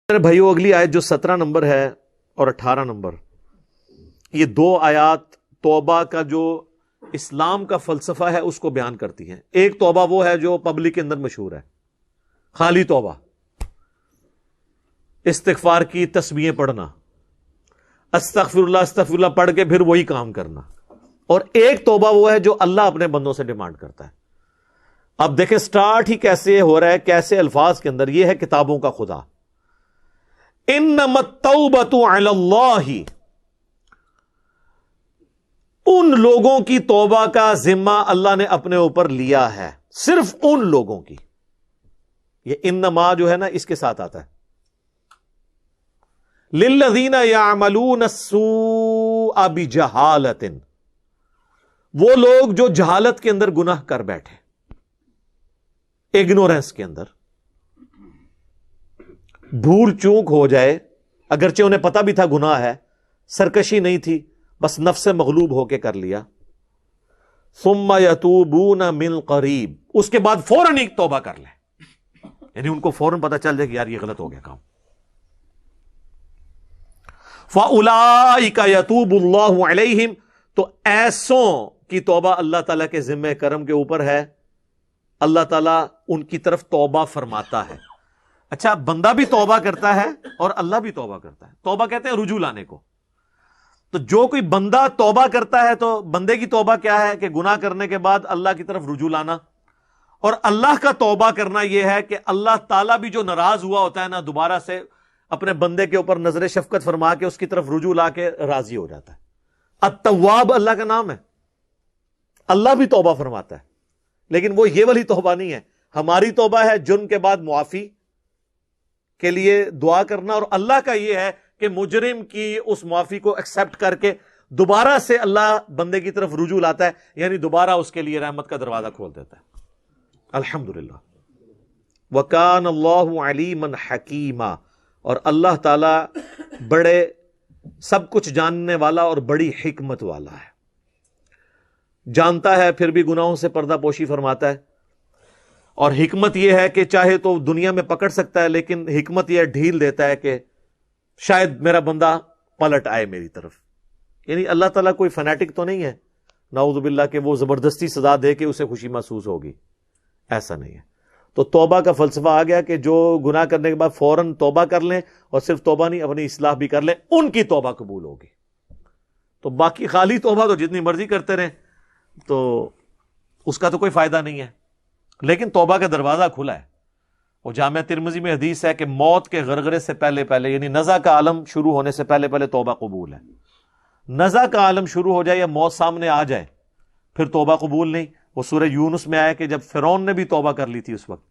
میرے بھائیو، اگلی آیت جو 17 نمبر ہے اور 18 نمبر، یہ دو آیات توبہ کا جو اسلام کا فلسفہ ہے اس کو بیان کرتی ہیں۔ ایک توبہ وہ ہے جو پبلک کے اندر مشہور ہے، خالی توبہ، استغفار کی تسبیحیں پڑھنا، استغفر اللہ پڑھ کے پھر وہی کام کرنا۔ اور ایک توبہ وہ ہے جو اللہ اپنے بندوں سے ڈیمانڈ کرتا ہے۔ اب دیکھیں سٹارٹ ہی کیسے ہو رہا ہے، کیسے الفاظ کے اندر، یہ ہے کتابوں کا خدا، انما التوبۃ علی اللہ، ان لوگوں کی توبہ کا ذمہ اللہ نے اپنے اوپر لیا ہے، صرف ان لوگوں کی۔ یہ انما جو ہے نا اس کے ساتھ آتا ہے، للذین یعملون السوء بجہالۃ، وہ لوگ جو جہالت کے اندر گناہ کر بیٹھے، اگنورنس کے اندر، بھول چوک ہو جائے، اگرچہ انہیں پتا بھی تھا گناہ ہے، سرکشی نہیں تھی، بس نفس سے مغلوب ہو کے کر لیا، ثم یتوبون من قریب، اس کے بعد فوراً ایک توبہ کر لیں، یعنی ان کو فوراً پتا چل جائے کہ یار یہ غلط ہو گیا کام۔ فَأُولَئِكَ يَتُوبُ اللَّهُ عَلَيْهِمْ، تو ایسوں کی توبہ اللہ تعالیٰ کے ذمہ کرم کے اوپر ہے، اللہ تعالیٰ ان کی طرف توبہ فرماتا ہے۔ اچھا، بندہ بھی توبہ کرتا ہے اور اللہ بھی توبہ کرتا ہے، توبہ کہتے ہیں رجوع لانے کو۔ تو جو کوئی بندہ توبہ کرتا ہے تو بندے کی توبہ کیا ہے کہ گناہ کرنے کے بعد اللہ کی طرف رجوع لانا، اور اللہ کا توبہ کرنا یہ ہے کہ اللہ تعالیٰ بھی جو ناراض ہوا ہوتا ہے نا، دوبارہ سے اپنے بندے کے اوپر نظر شفقت فرما کے اس کی طرف رجوع لا کے راضی ہو جاتا ہے۔ التواب اللہ کا نام ہے، اللہ بھی توبہ فرماتا ہے، لیکن وہ یہ والی توبہ نہیں ہے۔ ہماری توبہ ہے جرم کے بعد معافی کے لیے دعا کرنا، اور اللہ کا یہ ہے کہ مجرم کی اس معافی کو ایکسپٹ کر کے دوبارہ سے اللہ بندے کی طرف رجوع لاتا ہے، یعنی دوبارہ اس کے لیے رحمت کا دروازہ کھول دیتا ہے۔ الحمدللہ۔ وَكَانَ اللَّهُ عَلِيمًا حَكِيمًا، اور اللہ تعالی بڑے سب کچھ جاننے والا اور بڑی حکمت والا ہے، جانتا ہے پھر بھی گناہوں سے پردہ پوشی فرماتا ہے۔ اور حکمت یہ ہے کہ چاہے تو دنیا میں پکڑ سکتا ہے، لیکن حکمت یہ ڈھیل دیتا ہے کہ شاید میرا بندہ پلٹ آئے میری طرف۔ یعنی اللہ تعالیٰ کوئی فنیٹک تو نہیں ہے نعوذ باللہ کہ وہ زبردستی سزا دے کے اسے خوشی محسوس ہوگی، ایسا نہیں ہے۔ تو توبہ کا فلسفہ آ گیا کہ جو گناہ کرنے کے بعد فوراً توبہ کر لیں، اور صرف توبہ نہیں اپنی اصلاح بھی کر لیں، ان کی توبہ قبول ہوگی۔ تو باقی خالی توبہ تو جتنی مرضی کرتے رہیں تو اس کا تو کوئی فائدہ نہیں ہے، لیکن توبہ کا دروازہ کھلا ہے۔ وہ جامعہ ترمذی میں حدیث ہے کہ موت کے غرغرے سے پہلے پہلے، یعنی نزع کا عالم شروع ہونے سے پہلے پہلے توبہ قبول ہے۔ نزع کا عالم شروع ہو جائے یا موت سامنے آ جائے پھر توبہ قبول نہیں۔ وہ سورہ یونس میں آیا کہ جب فرعون نے بھی توبہ کر لی تھی، اس وقت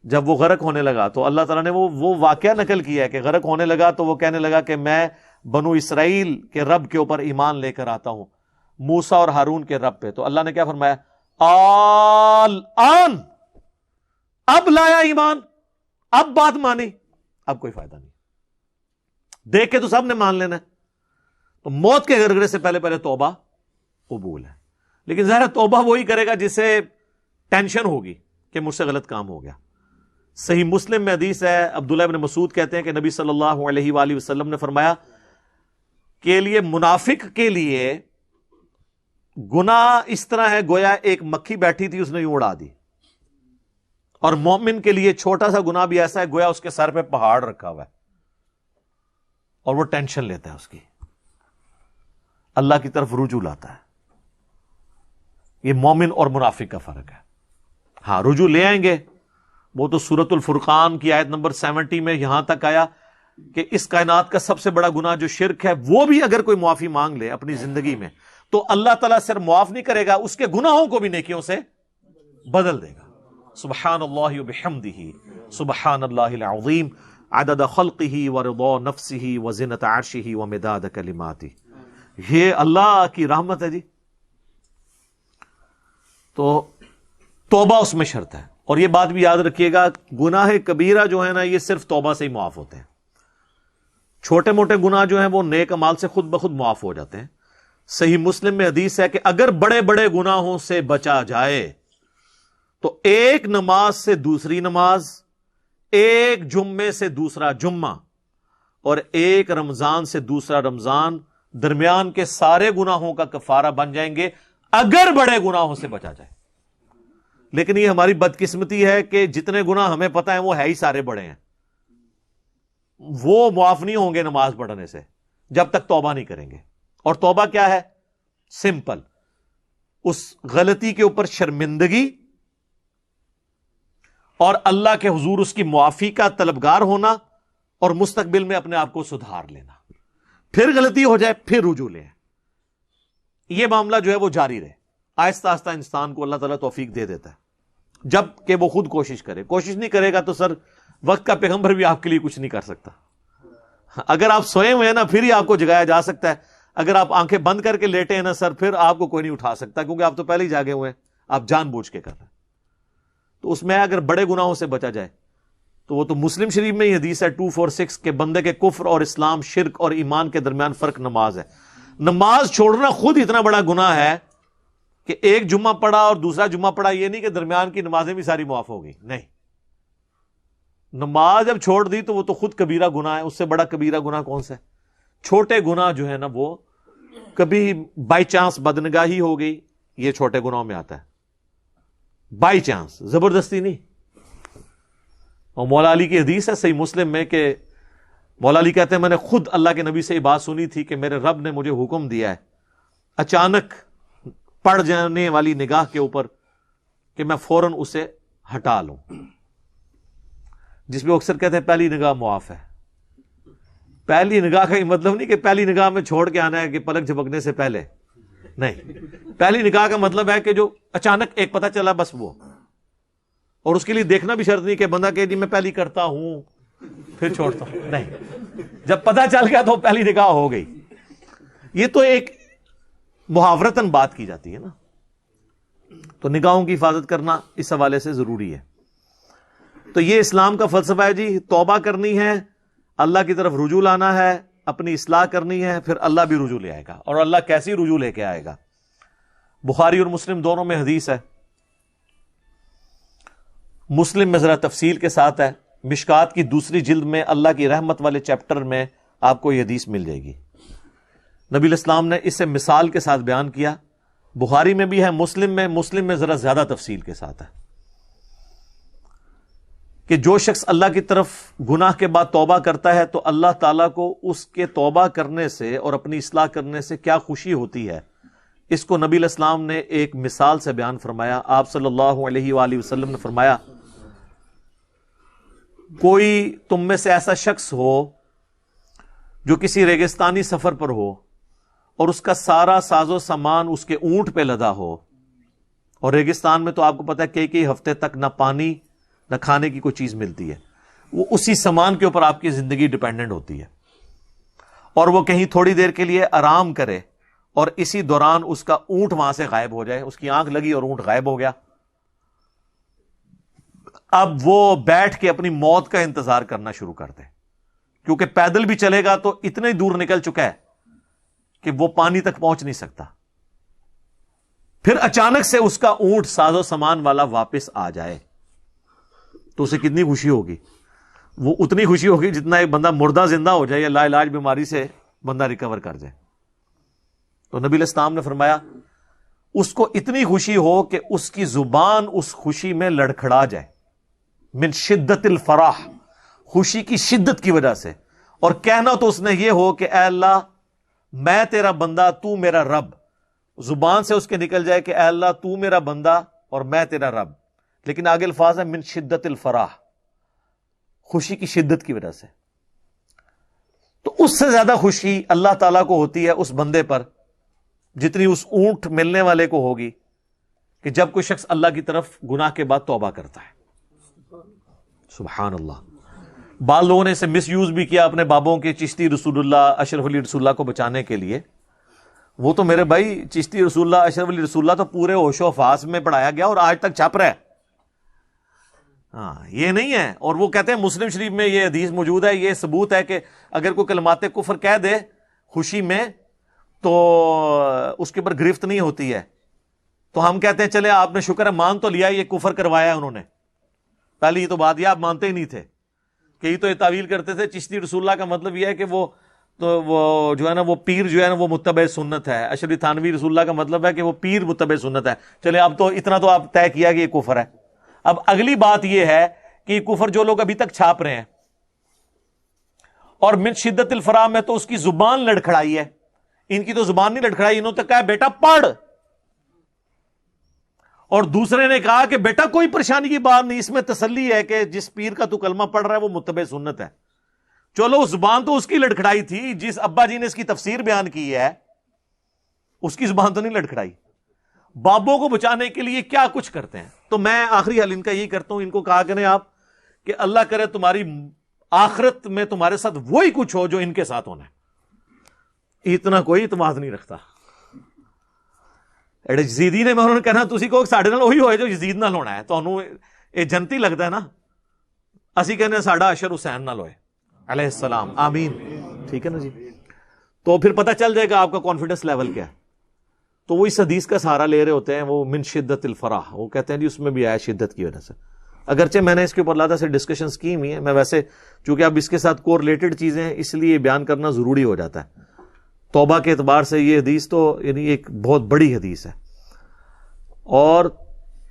جب وہ غرق ہونے لگا تو اللہ تعالیٰ نے وہ واقعہ نقل کیا ہے کہ غرق ہونے لگا تو وہ کہنے لگا کہ میں بنو اسرائیل کے رب کے اوپر ایمان لے کر آتا ہوں، موسیٰ اور ہارون کے رب پہ۔ تو اللہ نے کیا فرمایا؟ آن، اب لایا ایمان، اب بات مانی، اب کوئی فائدہ نہیں، دیکھ کے تو سب نے مان لینا ہے۔ تو موت کے غرغرے سے پہلے پہلے توبہ قبول ہے، لیکن ظاہر توبہ وہی کرے گا جسے ٹینشن ہوگی کہ مجھ سے غلط کام ہو گیا۔ صحیح مسلم میں حدیث ہے، عبداللہ ابن مسعود کہتے ہیں کہ نبی صلی اللہ علیہ وآلہ وسلم نے فرمایا کہ لیے منافق کے لیے گناہ اس طرح ہے گویا ایک مکھی بیٹھی تھی، اس نے یوں اڑا دی، اور مومن کے لیے چھوٹا سا گناہ بھی ایسا ہے گویا اس کے سر پہ پہاڑ رکھا ہوا ہے اور وہ ٹینشن لیتا ہے اس کی، اللہ کی طرف رجوع لاتا ہے۔ یہ مومن اور منافق کا فرق ہے۔ ہاں، رجوع لے آئیں گے، وہ تو سورۃ الفرقان کی آیت نمبر 70 میں یہاں تک آیا کہ اس کائنات کا سب سے بڑا گناہ جو شرک ہے، وہ بھی اگر کوئی معافی مانگ لے اپنی زندگی میں تو اللہ تعالیٰ صرف معاف نہیں کرے گا، اس کے گناہوں کو بھی نیکیوں سے بدل دے گا۔ سبحان اللہ وبحمدہ، سبحان اللہ العظیم، عدد خلقہ ورضا نفسہ وزنۃ عرشہ ومداد کلماتہ۔ یہ اللہ کی رحمت ہے جی۔ تو توبہ اس میں شرط ہے، اور یہ بات بھی یاد رکھیے گا، گناہ کبیرہ جو ہے نا یہ صرف توبہ سے ہی معاف ہوتے ہیں۔ چھوٹے موٹے گناہ جو ہیں وہ نیک اعمال سے خود بخود معاف ہو جاتے ہیں۔ صحیح مسلم میں حدیث ہے کہ اگر بڑے بڑے گناہوں سے بچا جائے تو ایک نماز سے دوسری نماز، ایک جمعے سے دوسرا جمعہ اور ایک رمضان سے دوسرا رمضان درمیان کے سارے گناہوں کا کفارہ بن جائیں گے اگر بڑے گناہوں سے بچا جائے. لیکن یہ ہماری بدقسمتی ہے کہ جتنے گناہ ہمیں پتہ ہیں وہ ہے ہی سارے بڑے ہیں. وہ معاف نہیں ہوں گے نماز پڑھنے سے جب تک توبہ نہیں کریں گے. اور توبہ کیا ہے؟ سمپل، اس غلطی کے اوپر شرمندگی اور اللہ کے حضور اس کی معافی کا طلبگار ہونا اور مستقبل میں اپنے آپ کو سدھار لینا. پھر غلطی ہو جائے پھر رجوع لیں. یہ معاملہ جو ہے وہ جاری رہے. آہستہ آہستہ انسان کو اللہ تعالیٰ توفیق دے دیتا ہے جب کہ وہ خود کوشش کرے. کوشش نہیں کرے گا تو سر وقت کا پیغمبر بھی آپ کے لیے کچھ نہیں کر سکتا. اگر آپ سوئے ہوئے ہیں نا پھر ہی آپ کو جگایا جا سکتا ہے. اگر آپ آنکھیں بند کر کے لیٹے ہیں نا سر پھر آپ کو کوئی نہیں اٹھا سکتا کیونکہ آپ تو پہلے ہی جاگے ہوئے ہیں. آپ جان بوجھ کے کر رہے ہیں. تو اس میں اگر بڑے گناہوں سے بچا جائے تو وہ تو مسلم شریف میں ہی حدیث ہے 246 کہ بندے کے کفر اور اسلام، شرک اور ایمان کے درمیان فرق نماز ہے. نماز چھوڑنا خود اتنا بڑا گناہ ہے کہ ایک جمعہ پڑھا اور دوسرا جمعہ پڑھا یہ نہیں کہ درمیان کی نمازیں بھی ساری معاف ہو گئی. نہیں، نماز جب چھوڑ دی تو وہ تو خود کبیرہ گناہ ہے. اس سے بڑا کبیرہ گناہ کون سا ہے؟ چھوٹے گناہ جو ہے نا وہ کبھی بائی چانس بدنگاہی ہو گئی، یہ چھوٹے گناہوں میں آتا ہے. بائی چانس، زبردستی نہیں. اور مولا علی کی حدیث ہے صحیح مسلم میں کہ مولا علی کہتے ہیں میں نے خود اللہ کے نبی سے یہ بات سنی تھی کہ میرے رب نے مجھے حکم دیا ہے اچانک پڑ جانے والی نگاہ کے اوپر کہ میں فوراً اسے ہٹا لوں. جس میں اکثر کہتے ہیں پہلی نگاہ معاف ہے. پہلی نگاہ کا یہ مطلب نہیں کہ پہلی نگاہ میں چھوڑ کے آنا ہے کہ پلک جھپکنے سے پہلے. نہیں، پہلی نگاہ کا مطلب ہے کہ جو اچانک ایک پتہ چلا بس وہ. اور اس کے لیے دیکھنا بھی شرط نہیں کہ بندہ کہ جی میں پہلی کرتا ہوں پھر چھوڑتا ہوں. نہیں، جب پتہ چل گیا تو پہلی نگاہ ہو گئی. یہ تو ایک محاورتاً بات کی جاتی ہے نا. تو نگاہوں کی حفاظت کرنا اس حوالے سے ضروری ہے. تو یہ اسلام کا فلسفہ ہے جی. توبہ کرنی ہے، اللہ کی طرف رجوع لانا ہے، اپنی اصلاح کرنی ہے، پھر اللہ بھی رجوع لے آئے گا. اور اللہ کیسی رجوع لے کے آئے گا؟ بخاری اور مسلم دونوں میں حدیث ہے. مسلم میں ذرا تفصیل کے ساتھ ہے. مشکات کی دوسری جلد میں اللہ کی رحمت والے چیپٹر میں آپ کو یہ حدیث مل جائے گی. نبی الاسلام نے اسے مثال کے ساتھ بیان کیا. بخاری میں بھی ہے، مسلم میں ذرا زیادہ تفصیل کے ساتھ ہے کہ جو شخص اللہ کی طرف گناہ کے بعد توبہ کرتا ہے تو اللہ تعالیٰ کو اس کے توبہ کرنے سے اور اپنی اصلاح کرنے سے کیا خوشی ہوتی ہے. اس کو نبی الاسلام نے ایک مثال سے بیان فرمایا. آپ صلی اللہ علیہ وآلہ وسلم نے فرمایا کوئی تم میں سے ایسا شخص ہو جو کسی ریگستانی سفر پر ہو اور اس کا سارا ساز و سامان اس کے اونٹ پہ لدا ہو. اور ریگستان میں تو آپ کو پتا ہے کئی ہفتے تک نہ پانی نہ کھانے کی کوئی چیز ملتی ہے. وہ اسی سامان کے اوپر آپ کی زندگی ڈیپینڈنٹ ہوتی ہے. اور وہ کہیں تھوڑی دیر کے لیے آرام کرے اور اسی دوران اس کا اونٹ وہاں سے غائب ہو جائے. اس کی آنکھ لگی اور اونٹ غائب ہو گیا. اب وہ بیٹھ کے اپنی موت کا انتظار کرنا شروع کر دے کیونکہ پیدل بھی چلے گا تو اتنے دور نکل چکا ہے کہ وہ پانی تک پہنچ نہیں سکتا. پھر اچانک سے اس کا اونٹ ساز و سامان والا واپس آ جائے تو اسے کتنی خوشی ہوگی؟ وہ اتنی خوشی ہوگی جتنا ایک بندہ مردہ زندہ ہو جائے یا لا علاج بیماری سے بندہ ریکور کر جائے. تو نبی الاسلام نے فرمایا اس کو اتنی خوشی ہو کہ اس کی زبان اس خوشی میں لڑکھڑا جائے. من شدت الفرح، خوشی کی شدت کی وجہ سے. اور کہنا تو اس نے یہ ہو کہ اے اللہ میں تیرا بندہ تو میرا رب. زبان سے اس کے نکل جائے کہ اے اللہ تو میرا بندہ اور میں تیرا رب. لیکن آگے الفاظ ہے من شدت الفرح، خوشی کی شدت کی وجہ سے. تو اس سے زیادہ خوشی اللہ تعالیٰ کو ہوتی ہے اس بندے پر جتنی اس اونٹ ملنے والے کو ہوگی کہ جب کوئی شخص اللہ کی طرف گناہ کے بعد توبہ کرتا ہے. سبحان اللہ. بعض لوگوں نے اسے مس یوز بھی کیا اپنے بابوں کے چشتی رسول اللہ اشرف علی رسول اللہ کو بچانے کے لیے. وہ تو میرے بھائی چشتی رسول اللہ اشرف علی رسول اللہ تو پورے ہوش و حواس میں پڑھایا گیا اور آج تک چھپ رہا ہے. ہاں یہ نہیں ہے. اور وہ کہتے ہیں مسلم شریف میں یہ حدیث موجود ہے، یہ ثبوت ہے کہ اگر کوئی کلمات کفر کہہ دے خوشی میں تو اس کے اوپر گرفت نہیں ہوتی ہے. تو ہم کہتے ہیں چلے آپ نے شکر ہے مان تو لیا، یہ کفر کروایا ہے انہوں نے. پہلی یہ تو بات یہ آپ مانتے ہی نہیں تھے کئی تو یہ تعویل کرتے تھے چشتی رسول اللہ کا مطلب یہ ہے کہ وہ جو ہے نا وہ پیر جو ہے نا وہ متبع سنت ہے. اشرفی تھانوی رسول اللہ کا مطلب ہے کہ وہ پیر متبع سنت ہے. چلے اب تو اتنا تو آپ طے کیا کہ یہ کفر ہے. اب اگلی بات یہ ہے کہ کفر جو لوگ ابھی تک چھاپ رہے ہیں اور من شدت الفراہ میں تو اس کی زبان لڑکھڑائی ہے. ان کی تو زبان نہیں لڑکھڑائی, انہوں نے کہا بیٹا پڑھ, اور دوسرے نے کہا کہ بیٹا کوئی پریشانی کی بات نہیں, اس میں تسلی ہے کہ جس پیر کا تو کلمہ پڑھ رہا ہے وہ متبع سنت ہے. چلو زبان تو اس کی لڑکھڑائی تھی, جس ابا جی نے اس کی تفسیر بیان کی ہے اس کی زبان تو نہیں لڑکھڑائی. بابوں کو بچانے کے لیے کیا کچھ کرتے ہیں. تو میں آخری حل ان کا یہی کرتا ہوں, ان کو کہا کریں آپ کہ اللہ کرے تمہاری آخرت میں تمہارے ساتھ وہی کچھ ہو جو ان کے ساتھ ہونا ہے. اتنا کوئی اعتماد نہیں رکھتا. یزیدی نے میں انہوں نے کہنا تسی کو ساڈے نال وہی ہوئے جو یزید نال ہونا ہے. تانوں یہ جنتی لگتا ہے نا, اسی کہنے ساڈا اشر حسین نال ہوئے علیہ السلام, آمین. ٹھیک ہے نا جی, تو پھر پتہ چل جائے گا آپ کا کانفیڈنس لیول کیا ہے. تو وہ اس حدیث کا سہارا لے رہے ہوتے ہیں, وہ من شدت الفرح, وہ کہتے ہیں جی اس میں بھی آیا شدت کی وجہ سے. اگرچہ میں نے اس کے اوپر لادہ سے ڈسکشنز کی ہوئی ہیں, میں ویسے چونکہ اب اس کے ساتھ کو ریلیٹڈ چیزیں ہیں اس لیے بیان کرنا ضروری ہو جاتا ہے. توبہ کے اعتبار سے یہ حدیث تو یعنی ایک بہت بڑی حدیث ہے, اور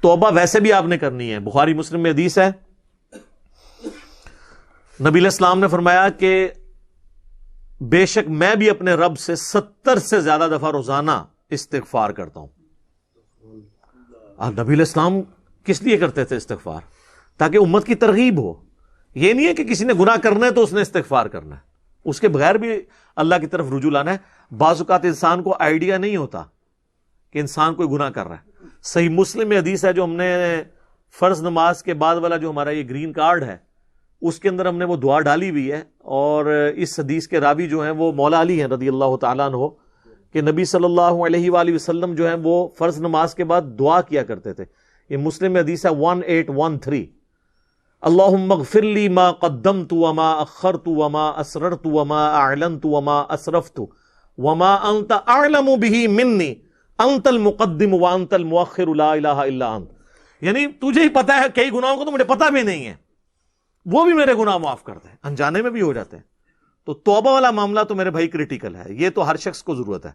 توبہ ویسے بھی آپ نے کرنی ہے. بخاری مسلم میں حدیث ہے, نبی علیہ السلام نے فرمایا کہ بے شک میں بھی اپنے رب سے 70 سے زیادہ دفعہ روزانہ استغفار کرتا ہوں. نبی علیہ السلام کس لیے کرتے تھے استغفار؟ تاکہ امت کی ترغیب ہو. یہ نہیں ہے کہ کسی نے گناہ کرنا ہے تو اس نے استغفار کرنا ہے, اس کے بغیر بھی اللہ کی طرف رجوع لانا ہے. بعض اوقات انسان کو آئیڈیا نہیں ہوتا کہ انسان کوئی گناہ کر رہا ہے. صحیح مسلم میں حدیث ہے جو ہم نے فرض نماز کے بعد والا جو ہمارا یہ گرین کارڈ ہے اس کے اندر ہم نے وہ دعا ڈالی ہوئی ہے, اور اس حدیث کے راوی جو ہیں وہ مولا علی ہیں رضی اللہ تعالیٰ عنہ, کہ نبی صلی اللہ علیہ وآلہ وسلم جو ہیں وہ فرض نماز کے بعد دعا کیا کرتے تھے. یہ مسلم میں حدیث ہے 1813, اللہم اغفر لی ما قدمت وما اخرت وما اسررت وما اعلنت وما اسرفت وما انت اعلم به منی انت المقدم وانت المؤخر لا الہ الا انت. یعنی تجھے ہی پتا ہے کئی گناہوں کو تو مجھے پتا بھی نہیں ہے, وہ بھی میرے گناہ معاف کرتے ہیں, انجانے میں بھی ہو جاتے ہیں. تو توبہ والا معاملہ تو میرے بھائی کریٹیکل ہے, یہ تو ہر شخص کو ضرورت ہے.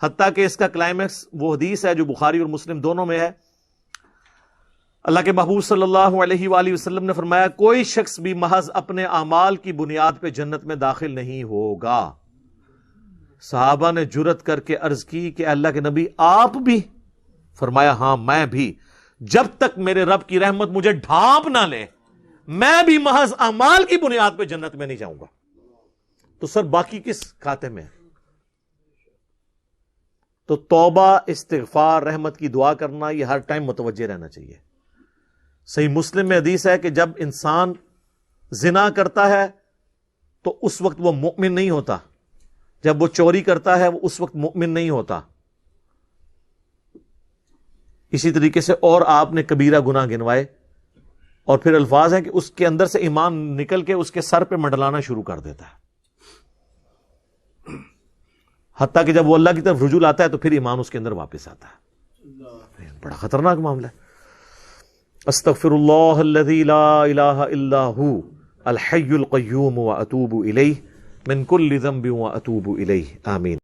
حتیٰ کہ اس کا کلائمیکس وہ حدیث ہے جو بخاری اور مسلم دونوں میں ہے. اللہ کے محبوب صلی اللہ علیہ وآلہ وسلم نے فرمایا کوئی شخص بھی محض اپنے اعمال کی بنیاد پہ جنت میں داخل نہیں ہوگا. صحابہ نے جرت کر کے عرض کی کہ اللہ کے نبی آپ بھی؟ فرمایا ہاں میں بھی, جب تک میرے رب کی رحمت مجھے ڈھانپ نہ لے میں بھی محض اعمال کی بنیاد پہ جنت میں نہیں جاؤں گا. تو سر باقی کس کھاتے میں؟ تو توبہ, استغفار, رحمت کی دعا کرنا یہ ہر ٹائم متوجہ رہنا چاہیے. صحیح مسلم میں حدیث ہے کہ جب انسان زنا کرتا ہے تو اس وقت وہ مؤمن نہیں ہوتا, جب وہ چوری کرتا ہے وہ اس وقت مؤمن نہیں ہوتا. اسی طریقے سے اور آپ نے کبیرہ گناہ گنوائے, اور پھر الفاظ ہیں کہ اس کے اندر سے ایمان نکل کے اس کے سر پہ منڈلانا شروع کر دیتا ہے, حتیٰ کہ جب وہ اللہ کی طرف رجوع آتا ہے تو پھر ایمان اس کے اندر واپس آتا ہے. بڑا خطرناک معاملہ ہے. استغفر اللہ الذی لا الہ الا ہو الحی القیوم واتوب الیہ من کل ذنب واتوب الیہ, آمین.